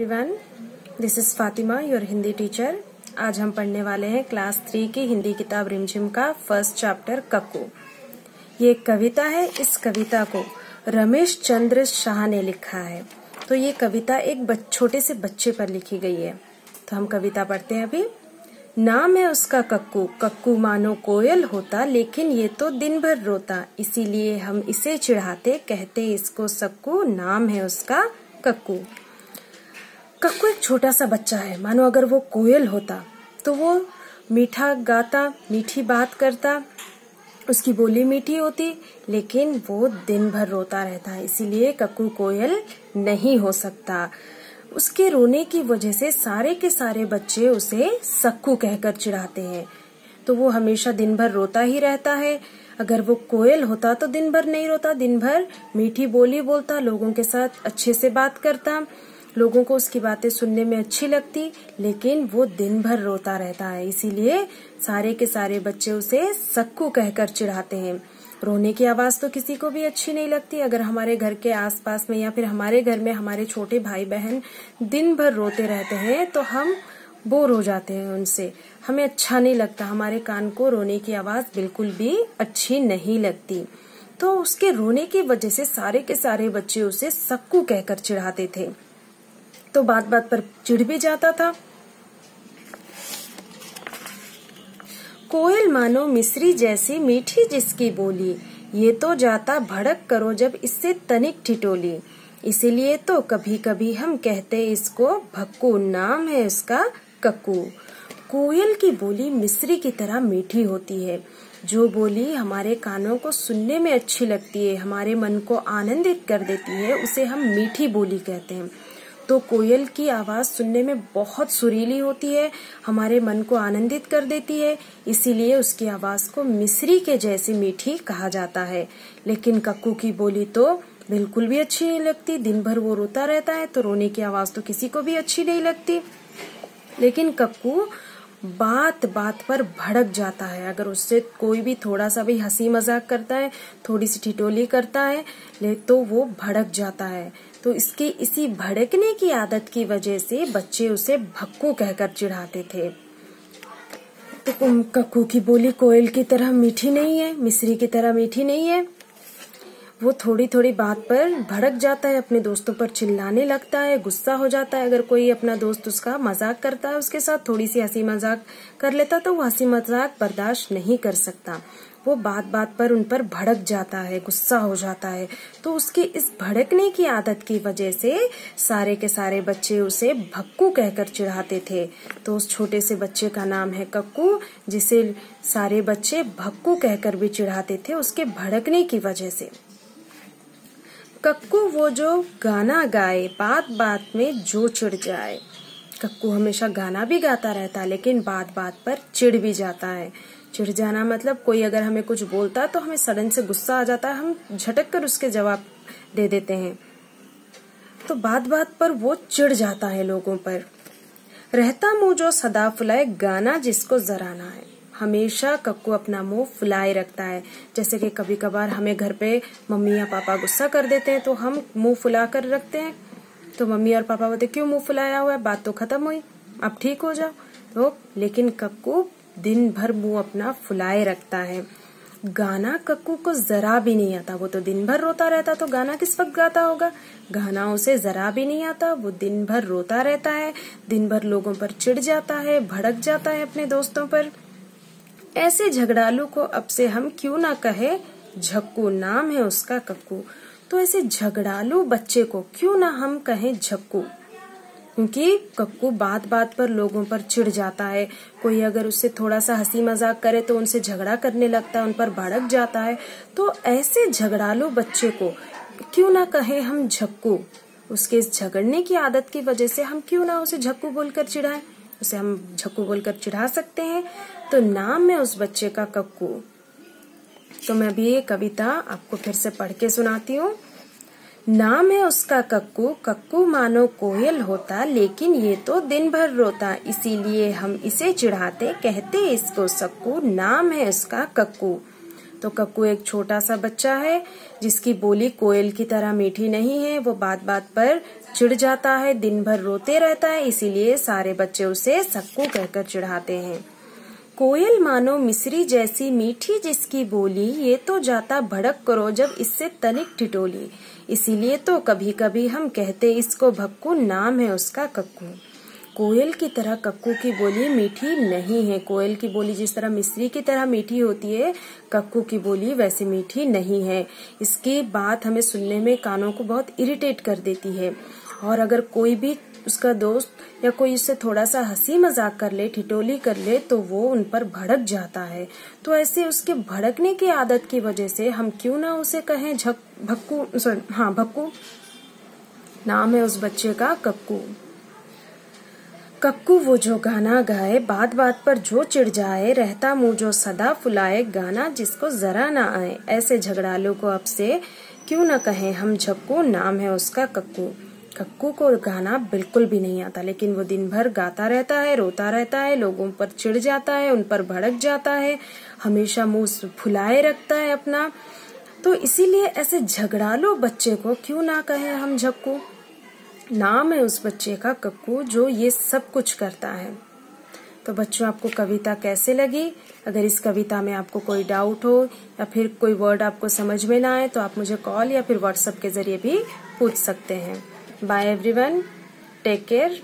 Everyone, this is Fatima, your Hindi teacher. आज हम पढ़ने वाले हैं क्लास 3 की हिंदी किताब रिमझिम का फर्स्ट चैप्टर कक्कू। ये एक कविता है। इस कविता को रमेश चंद्र शाह ने लिखा है। तो ये कविता एक छोटे से बच्चे पर लिखी गई है। तो हम कविता पढ़ते हैं अभी। नाम है उसका कक्कू, कक्कू मानो कोयल होता, लेकिन ये तो दिन भर रोता, इसीलिए हम इसे चिढ़ाते, कहते इसको सक्कू। नाम है उसका कक्कू। कक्कू एक छोटा सा बच्चा है। मानो अगर वो कोयल होता तो वो मीठा गाता, मीठी बात करता, उसकी बोली मीठी होती, लेकिन वो दिन भर रोता रहता है, इसीलिए कक्कू कोयल नहीं हो सकता। उसके रोने की वजह से सारे के सारे बच्चे उसे सक्कू कहकर चिढ़ाते हैं। तो वो हमेशा दिन भर रोता ही रहता है। अगर वो कोयल होता तो दिन भर नहीं रोता, दिन भर मीठी बोली बोलता, लोगों के साथ अच्छे से बात करता, लोगों को उसकी बातें सुनने में अच्छी लगती, लेकिन वो दिन भर रोता रहता है, इसीलिए सारे के सारे बच्चे उसे सक्कू कहकर चिढ़ाते हैं। रोने की आवाज तो किसी को भी अच्छी नहीं लगती। अगर हमारे घर के आसपास में या फिर हमारे घर में हमारे छोटे भाई बहन दिन भर रोते रहते हैं तो हम बोर हो जाते हैं उनसे, हमें अच्छा नहीं लगता, हमारे कान को रोने की आवाज बिल्कुल भी अच्छी नहीं लगती। तो उसके रोने की वजह से सारे के सारे बच्चे उसे सक्कू कहकर चिढ़ाते थे। तो बात बात पर चिढ़ भी जाता था। कोयल मानो मिस्री जैसी मीठी जिसकी बोली, ये तो जाता भड़क करो जब इससे तनिक ठिठोली, इसीलिए तो कभी कभी हम कहते इसको भक्कू। नाम है उसका कक्कू। कोयल की बोली मिस्री की तरह मीठी होती है। जो बोली हमारे कानों को सुनने में अच्छी लगती है, हमारे मन को आनंदित कर देती है, उसे हम मीठी बोली कहते हैं। तो कोयल की आवाज सुनने में बहुत सुरीली होती है, हमारे मन को आनंदित कर देती है, इसीलिए उसकी आवाज को मिस्री के जैसी मीठी कहा जाता है। लेकिन कक्कू की बोली तो बिल्कुल भी अच्छी नहीं लगती। दिन भर वो रोता रहता है, तो रोने की आवाज तो किसी को भी अच्छी नहीं लगती। लेकिन कक्कू बात बात पर भड़क जाता है। अगर उससे कोई भी थोड़ा सा भी हंसी मजाक करता है, थोड़ी सी ठिठोली करता है, तो वो भड़क जाता है। तो इसकी इसी भड़कने की आदत की वजह से बच्चे उसे भक्कू कहकर चिढ़ाते थे। तो कक्कू की बोली कोयल की तरह मीठी नहीं है, मिस्री की तरह मीठी नहीं है। वो थोड़ी थोड़ी बात पर भड़क जाता है, अपने दोस्तों पर चिल्लाने लगता है, गुस्सा हो जाता है। अगर कोई अपना दोस्त उसका मजाक करता है, उसके साथ थोड़ी सी हंसी मजाक कर लेता, तो वो हंसी मजाक बर्दाश्त नहीं कर सकता। वो बात बात पर उन पर भड़क जाता है, गुस्सा हो जाता है। तो उसकी इस भड़कने की आदत की वजह से सारे के सारे बच्चे उसे भक्कू कहकर चिढ़ाते थे। तो उस छोटे से बच्चे का नाम है कक्कू, जिसे सारे बच्चे भक्कू कहकर भी चिढ़ाते थे उसके भड़कने की वजह से। कक्कू वो जो गाना गाए, बात बात में जो चिढ़ जाए। कक्कू हमेशा गाना भी गाता रहता है, लेकिन बात बात पर चिढ़ भी जाता है। चिढ़ जाना मतलब कोई अगर हमें कुछ बोलता है तो हमें सडन से गुस्सा आ जाता है, हम झटक कर उसके जवाब दे देते हैं। तो बात बात पर वो चिढ़ जाता है लोगों पर। रहता मुंह जो सदा फुलाए, गाना जिसको जरा ना है। हमेशा कक्कू अपना मुंह फुलाए रखता है। जैसे कि कभी कभार हमें घर पे मम्मी या पापा गुस्सा कर देते हैं तो हम मुंह फुला कर रखते हैं। तो मम्मी और पापा बोलते क्यों मुंह फुलाया हुआ है, बात तो खत्म हुई, अब ठीक हो जाओ। तो लेकिन कक्कू दिन भर मुंह अपना फुलाए रखता है। गाना कक्कू को जरा भी नहीं आता। वो तो दिन भर रोता रहता, तो गाना किस वक्त गाता होगा। गाना उसे जरा भी नहीं आता। वो दिन भर रोता रहता है, दिन भर लोगों पर चिढ़ जाता है, भड़क जाता है अपने दोस्तों पर। ऐसे झगड़ालू को अब से हम क्यों ना कहे झक्कू। नाम है उसका कक्कू। तो ऐसे झगड़ालू बच्चे को क्यों ना हम कहें झक्कू, क्योंकि कक्कू बात बात पर लोगों पर चिढ़ जाता है। कोई अगर उससे थोड़ा सा हंसी मजाक करे तो उनसे झगड़ा करने लगता है, उन पर भड़क जाता है। तो ऐसे झगड़ालू बच्चे को क्यों ना कहें हम झक्कू। उसके इस झगड़ने की आदत की वजह से हम क्यों ना उसे झक्कू बोलकर चिढ़ाएं, उसे हम झक्कू बोलकर चिढ़ा सकते हैं। तो नाम है उस बच्चे का कक्कू। तो मैं अभी ये कविता आपको फिर से पढ़ के सुनाती हूँ। नाम है उसका कक्कू, कक्कू मानो कोयल होता, लेकिन ये तो दिन भर रोता, इसीलिए हम इसे चिढ़ाते, कहते इसको सक्कू। नाम है उसका कक्कू। तो कक्कू एक छोटा सा बच्चा है जिसकी बोली कोयल की तरह मीठी नहीं है। वो बात बात पर चिढ़ जाता है, दिन भर रोते रहता है, इसीलिए सारे बच्चे उसे सक्कू कहकर चिढ़ाते हैं। कोयल मानो मिस्री जैसी मीठी जिसकी बोली, ये तो जाता भड़क करो जब इससे तनिक ठिठोली। इसीलिए तो कभी कभी हम कहते इसको भक्कू, नाम है उसका कक्कू। कोयल की तरह कक्कू की बोली मीठी नहीं है। कोयल की बोली जिस तरह मिस्री की तरह मीठी होती है, कक्कू की बोली वैसी मीठी नहीं है। इसकी बात हमें सुनने में कानों को बहुत इरिटेट कर देती है, और अगर कोई भी उसका दोस्त या कोई उससे थोड़ा सा हंसी मजाक कर ले, ठिठोली कर ले, तो वो उन पर भड़क जाता है। तो ऐसे उसके भड़कने की आदत की वजह से हम क्यों ना उसे कहें भक्कू, भक्कू। नाम है उस बच्चे का कक्कू। कक्कू वो जो गाना गाए, बात बात पर जो चिढ़ जाए, रहता मुंह जो सदा फुलाए, गाना जिसको जरा ना आए। ऐसे झगड़ालू को अब से क्यों न कहें हम झक्कू, नाम है उसका कक्कू। कक्कू को गाना बिल्कुल भी नहीं आता, लेकिन वो दिन भर गाता रहता है, रोता रहता है, लोगों पर चिढ़ जाता है, उन पर भड़क जाता है, हमेशा मुंह फुलाए रखता है अपना। तो इसीलिए ऐसे झगड़ालू बच्चे को क्यों ना कहें हम झक्कू। नाम है उस बच्चे का कक्कू जो ये सब कुछ करता है। तो बच्चों, आपको कविता कैसे लगी? अगर इस कविता में आपको कोई डाउट हो या फिर कोई वर्ड आपको समझ में ना आए, तो आप मुझे कॉल या फिर व्हाट्सएप के जरिए भी पूछ सकते हैं। Bye everyone, take care.